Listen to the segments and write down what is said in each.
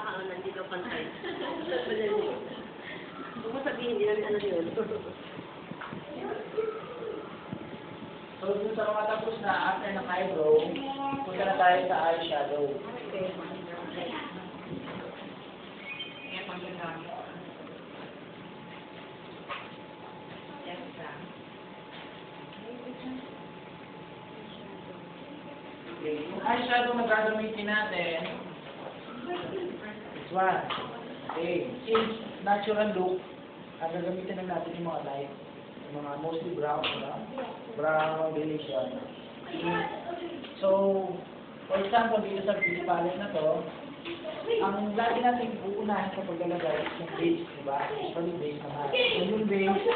baka nandito pantay. Huwag mo sabihin, hindi namin ano yun. So, dun sa mga tapos na after ng eyebrow, punta na tayo sa eyeshadow. Okay, yung eyeshadow na gagamitin natin, this one. Okay, since natural look, ang gagamitin lang natin yung mga light, yung mga mostly brown, brown, foundation. So, for example, dito sa beauty palette na to, ang lagi natin uunahin sa paglalagay is yung base, di ba? Usually base naman. So, yung base,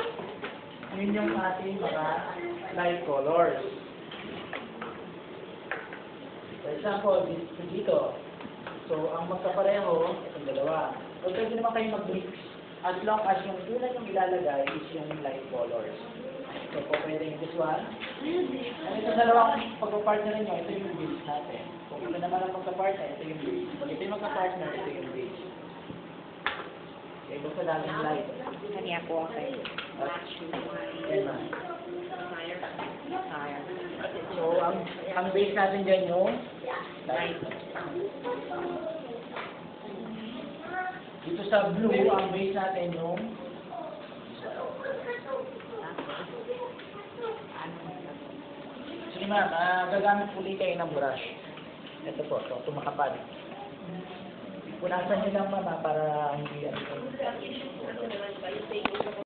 yun yung ating mga light colors. For example, dito. So, ang magkapareho, itong dalawa. So, pwede naman kayo mag-mix as long as yung una yung ilalagay is yung light colors. So, kung pwede yung this one. At ito dalawang pagpapartner nyo, ito yung base natin. Kung ito naman ang magkapartner, ito yung base. Pag ito yung magkapartner, ito yung base. Okay, basta dami yung light. Kanya po ako. Yan na. So, ang base natin dyan yung light. Dito sa blue, ang base natin yung sige ma'am, gagamit puli kayo ng brush. Ito po, ito makapal. Punasan nyo lang ma'am para hindi